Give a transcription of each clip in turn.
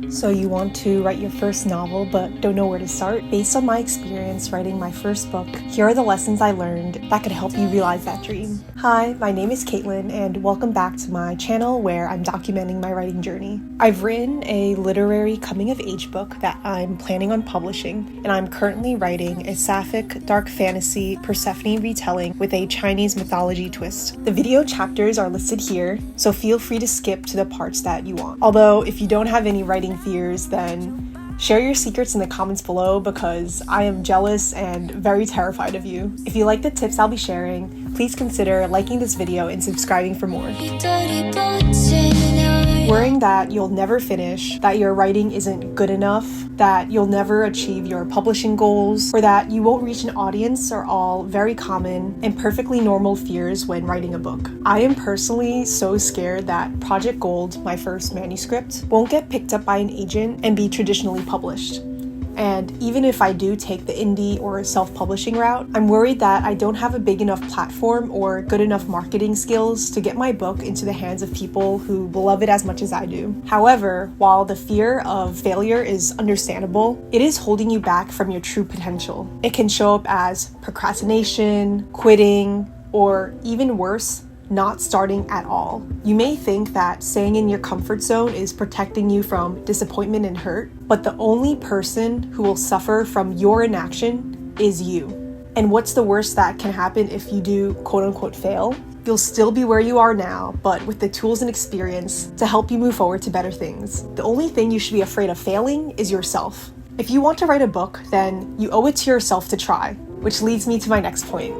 So you want to write your first novel but don't know where to start? Based on my experience writing my first book, here are the lessons I learned that could help you realize that dream. Hi, my name is Caitlin and welcome back to my channel where I'm documenting my writing journey. I've written a literary coming-of-age book that I'm planning on publishing, and I'm currently writing a sapphic dark fantasy Persephone retelling with a Chinese mythology twist. The video chapters are listed here, so feel free to skip to the parts that you want. Although if you don't have any writing fears, then share your secrets in the comments below because I am jealous and very terrified of you. If you like the tips I'll be sharing, please consider liking this video and subscribing for more. Worrying that you'll never finish, that your writing isn't good enough, that you'll never achieve your publishing goals, or that you won't reach an audience are all very common and perfectly normal fears when writing a book. I am personally so scared that Project Gold, my first manuscript, won't get picked up by an agent and be traditionally published. And even if I do take the indie or self-publishing route, I'm worried that I don't have a big enough platform or good enough marketing skills to get my book into the hands of people who will love it as much as I do. However, while the fear of failure is understandable, it is holding you back from your true potential. It can show up as procrastination, quitting, or even worse, not starting at all. You may think that staying in your comfort zone is protecting you from disappointment and hurt, but the only person who will suffer from your inaction is you. And what's the worst that can happen if you do quote-unquote fail? You'll still be where you are now, but with the tools and experience to help you move forward to better things. The only thing you should be afraid of failing is yourself. If you want to write a book, then you owe it to yourself to try, which leads me to my next point.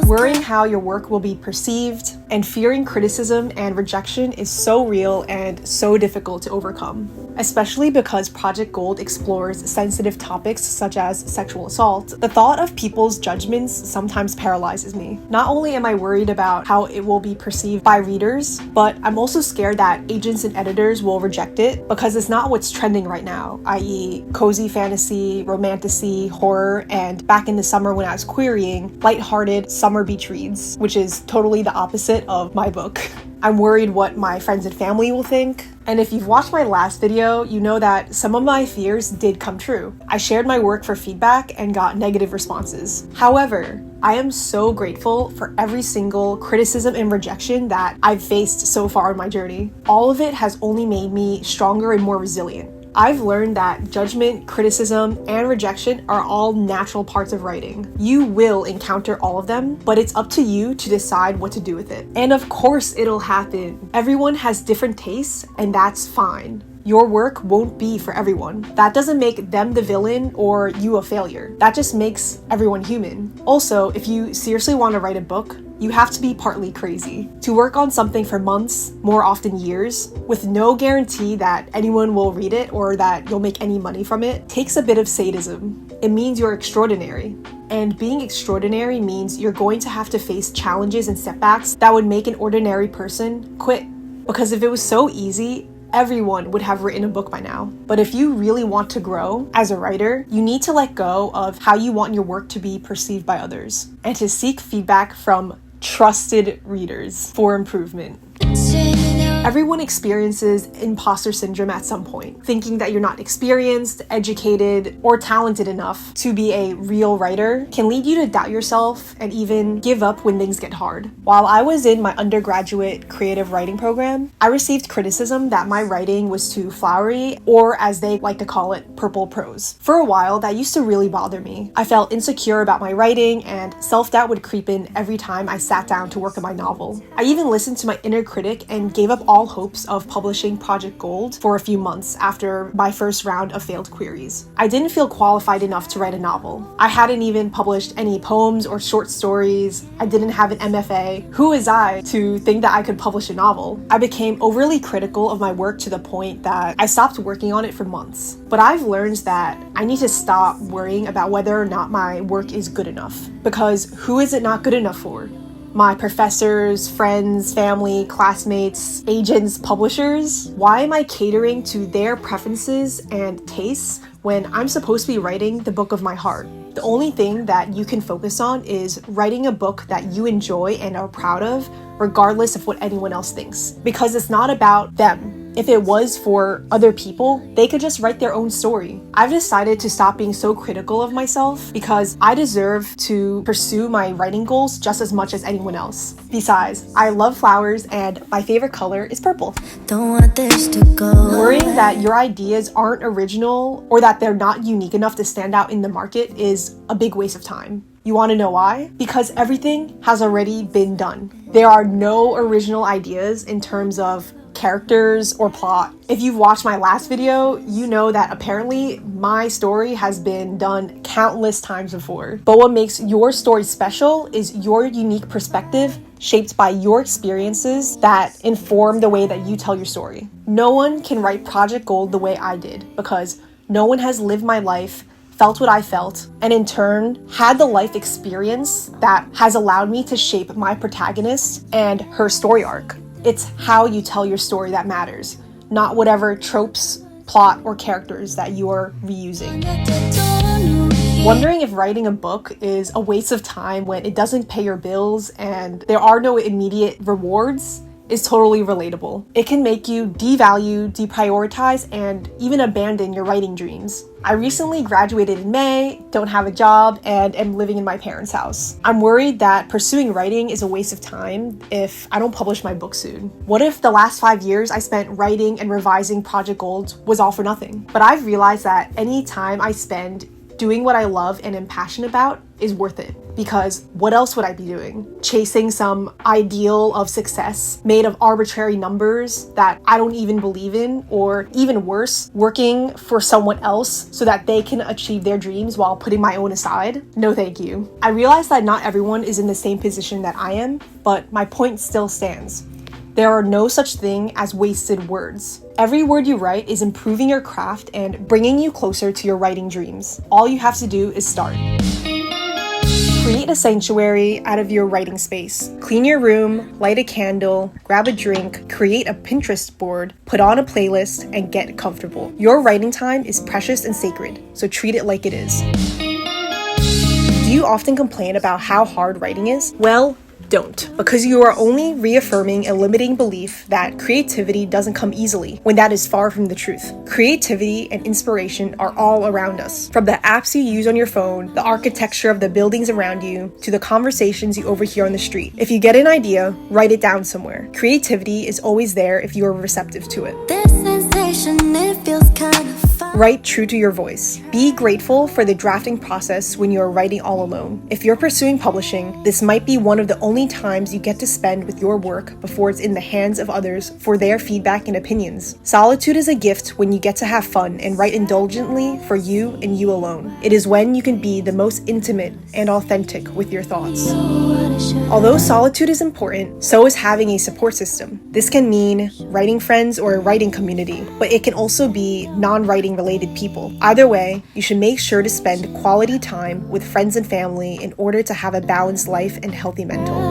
Worrying how your work will be perceived and fearing criticism and rejection is so real and so difficult to overcome, especially because Project Gold explores sensitive topics such as sexual assault. The thought of people's judgments sometimes paralyzes me. Not only am I worried about how it will be perceived by readers, but I'm also scared that agents and editors will reject it because it's not what's trending right now, i.e. cozy fantasy, romantasy, horror, and back in the summer when I was querying, lighthearted summer beach reads, which is totally the opposite of my book. I'm worried what my friends and family will think. And if you've watched my last video, you know that some of my fears did come true. I shared my work for feedback and got negative responses. However, I am so grateful for every single criticism and rejection that I've faced so far in my journey. All of it has only made me stronger and more resilient. I've learned that judgment, criticism, and rejection are all natural parts of writing. You will encounter all of them, but it's up to you to decide what to do with it. And of course it'll happen. Everyone has different tastes, and that's fine. Your work won't be for everyone. That doesn't make them the villain or you a failure. That just makes everyone human. Also, if you seriously want to write a book, you have to be partly crazy. To work on something for months, more often years, with no guarantee that anyone will read it or that you'll make any money from it, takes a bit of sadism. It means you're extraordinary. And being extraordinary means you're going to have to face challenges and setbacks that would make an ordinary person quit. Because if it was so easy, everyone would have written a book by now. But if you really want to grow as a writer, you need to let go of how you want your work to be perceived by others and to seek feedback from trusted readers for improvement. Everyone experiences imposter syndrome at some point, thinking that you're not experienced, educated, or talented enough to be a real writer can lead you to doubt yourself and even give up when things get hard. While I was in my undergraduate creative writing program, I received criticism that my writing was too flowery, or as they like to call it, purple prose. For a while, that used to really bother me. I felt insecure about my writing, and self-doubt would creep in every time I sat down to work on my novel. I even listened to my inner critic and gave up all hopes of publishing Project Gold for a few months after my first round of failed queries. I didn't feel qualified enough to write a novel. I hadn't even published any poems or short stories. I didn't have an MFA. Who is I to think that I could publish a novel? I became overly critical of my work to the point that I stopped working on it for months. But I've learned that I need to stop worrying about whether or not my work is good enough. Because who is it not good enough for? My professors, friends, family, classmates, agents, publishers? Why am I catering to their preferences and tastes when I'm supposed to be writing the book of my heart? The only thing that you can focus on is writing a book that you enjoy and are proud of, regardless of what anyone else thinks. Because it's not about them. If it was for other people, they could just write their own story. I've decided to stop being so critical of myself because I deserve to pursue my writing goals just as much as anyone else. Besides, I love flowers and my favorite color is purple. Don't want this to go. Worrying that your ideas aren't original or that they're not unique enough to stand out in the market is a big waste of time. You want to know why? Because everything has already been done. There are no original ideas in terms of characters or plot. If you've watched my last video, you know that apparently my story has been done countless times before. But what makes your story special is your unique perspective shaped by your experiences that inform the way that you tell your story. No one can write Project Gold the way I did because no one has lived my life, felt what I felt, and in turn had the life experience that has allowed me to shape my protagonist and her story arc. It's how you tell your story that matters, not whatever tropes, plot, or characters that you are reusing. Wondering if writing a book is a waste of time when it doesn't pay your bills and there are no immediate rewards is totally relatable. It can make you devalue, deprioritize, and even abandon your writing dreams. I recently graduated in May, don't have a job, and am living in my parents' house. I'm worried that pursuing writing is a waste of time if I don't publish my book soon. What if the last 5 years I spent writing and revising Project Gold was all for nothing? But I've realized that any time I spend doing what I love and am passionate about is worth it. Because what else would I be doing? Chasing some ideal of success made of arbitrary numbers that I don't even believe in, or even worse, working for someone else so that they can achieve their dreams while putting my own aside? No thank you. I realize that not everyone is in the same position that I am, but my point still stands. There are no such thing as wasted words. Every word you write is improving your craft and bringing you closer to your writing dreams. All you have to do is start. Create a sanctuary out of your writing space. Clean your room, light a candle, grab a drink, create a Pinterest board, put on a playlist, and get comfortable. Your writing time is precious and sacred, so treat it like it is. Do you often complain about how hard writing is? Well, don't, because you are only reaffirming a limiting belief that creativity doesn't come easily, when that is far from the truth. Creativity and inspiration are all around us. From the apps you use on your phone, the architecture of the buildings around you, to the conversations you overhear on the street. If you get an idea, write it down somewhere. Creativity is always there if you are receptive to it. This sensation, it feels kind of fun. Write true to your voice. Be grateful for the drafting process when you are writing all alone. If you're pursuing publishing, this might be one of the only times you get to spend with your work before it's in the hands of others for their feedback and opinions. Solitude is a gift when you get to have fun and write indulgently for you and you alone. It is when you can be the most intimate and authentic with your thoughts. Although solitude is important, so is having a support system. This can mean writing friends or a writing community, but it can also be non-writing related people. Either way, you should make sure to spend quality time with friends and family in order to have a balanced life and healthy mental.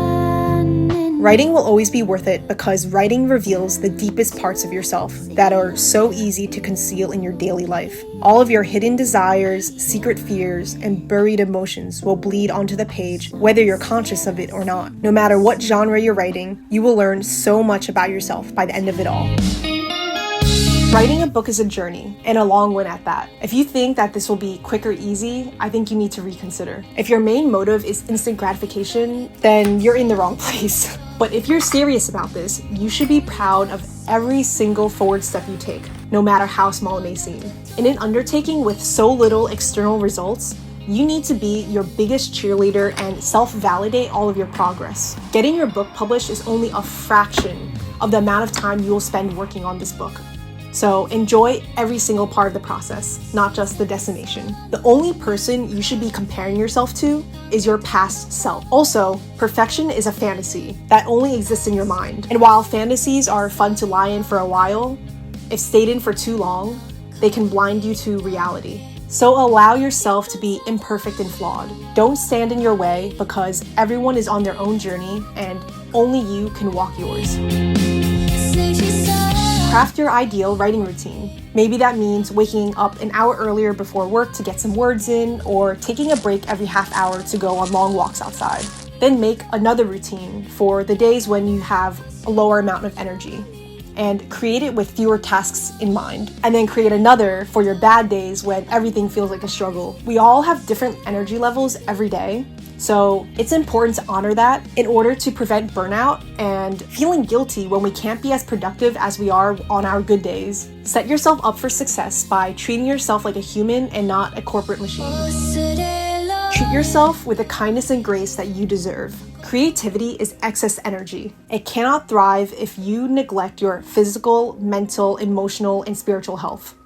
Writing will always be worth it because writing reveals the deepest parts of yourself that are so easy to conceal in your daily life. All of your hidden desires, secret fears, and buried emotions will bleed onto the page whether you're conscious of it or not. No matter what genre you're writing, you will learn so much about yourself by the end of it all. Writing a book is a journey, and a long one at that. If you think that this will be quick or easy, I think you need to reconsider. If your main motive is instant gratification, then you're in the wrong place. But if you're serious about this, you should be proud of every single forward step you take, no matter how small it may seem. In an undertaking with so little external results, you need to be your biggest cheerleader and self-validate all of your progress. Getting your book published is only a fraction of the amount of time you will spend working on this book. So enjoy every single part of the process, not just the destination. The only person you should be comparing yourself to is your past self. Also, perfection is a fantasy that only exists in your mind. And while fantasies are fun to lie in for a while, if stayed in for too long, they can blind you to reality. So allow yourself to be imperfect and flawed. Don't stand in your way because everyone is on their own journey and only you can walk yours. Craft your ideal writing routine. Maybe that means waking up an hour earlier before work to get some words in, or taking a break every half hour to go on long walks outside. Then make another routine for the days when you have a lower amount of energy. and create it with fewer tasks in mind. And then create another for your bad days when everything feels like a struggle. We all have different energy levels every day. So it's important to honor that in order to prevent burnout and feeling guilty when we can't be as productive as we are on our good days. Set yourself up for success by treating yourself like a human and not a corporate machine. Treat yourself with the kindness and grace that you deserve. Creativity is excess energy. It cannot thrive if you neglect your physical, mental, emotional, and spiritual health.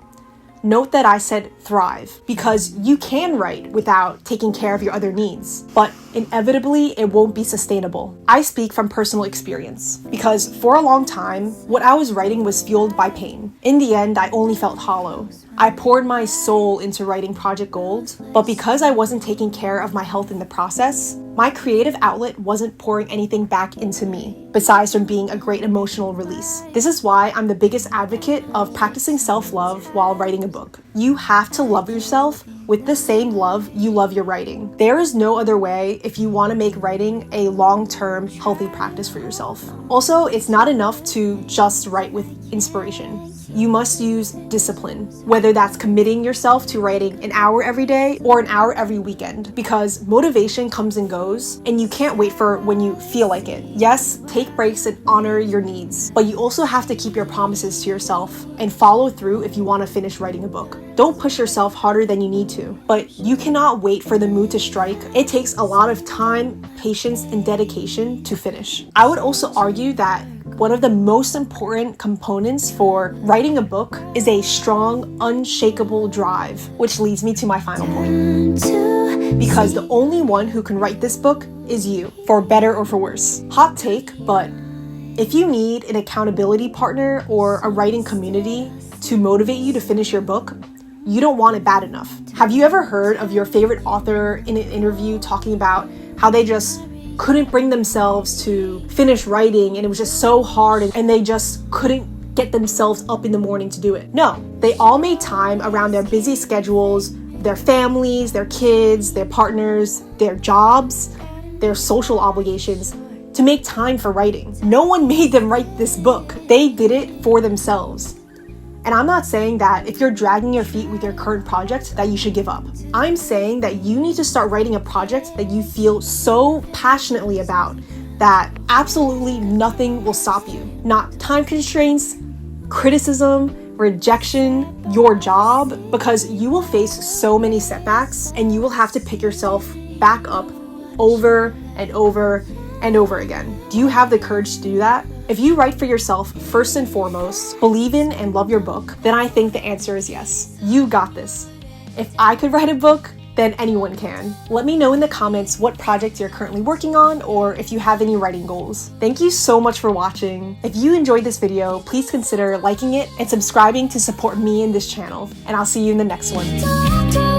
Note that I said thrive because you can write without taking care of your other needs, but inevitably it won't be sustainable. I speak from personal experience because for a long time, what I was writing was fueled by pain. In the end, I only felt hollow. I poured my soul into writing Project Gold, but because I wasn't taking care of my health in the process, my creative outlet wasn't pouring anything back into me, besides from being a great emotional release. This is why I'm the biggest advocate of practicing self-love while writing a book. You have to love yourself with the same love you love your writing. There is no other way if you want to make writing a long-term, healthy practice for yourself. Also, it's not enough to just write with inspiration. You must use discipline, whether that's committing yourself to writing an hour every day or an hour every weekend, because motivation comes and goes, and you can't wait for when you feel like it. Yes, take breaks and honor your needs, but you also have to keep your promises to yourself and follow through if you want to finish writing a book. Don't push yourself harder than you need to, but you cannot wait for the mood to strike. It takes a lot of time, patience, and dedication to finish. I would also argue that one of the most important components for writing a book is a strong, unshakable drive, which leads me to my final point. Because the only one who can write this book is you, for better or for worse. Hot take, but if you need an accountability partner or a writing community to motivate you to finish your book, you don't want it bad enough. Have you ever heard of your favorite author in an interview talking about how they just couldn't bring themselves to finish writing and it was just so hard and they just couldn't get themselves up in the morning to do it? No, they all made time around their busy schedules, their families, their kids, their partners, their jobs, their social obligations to make time for writing. No one made them write this book. They did it for themselves. And I'm not saying that if you're dragging your feet with your current project that you should give up. I'm saying that you need to start writing a project that you feel so passionately about that absolutely nothing will stop you. Not time constraints, criticism, rejection, your job, because you will face so many setbacks and you will have to pick yourself back up over and over and over again. Do you have the courage to do that? If you write for yourself first and foremost, believe in and love your book, then I think the answer is yes. You got this. If I could write a book, then anyone can. Let me know in the comments what projects you're currently working on or if you have any writing goals. Thank you so much for watching. If you enjoyed this video, please consider liking it and subscribing to support me in this channel. And I'll see you in the next one.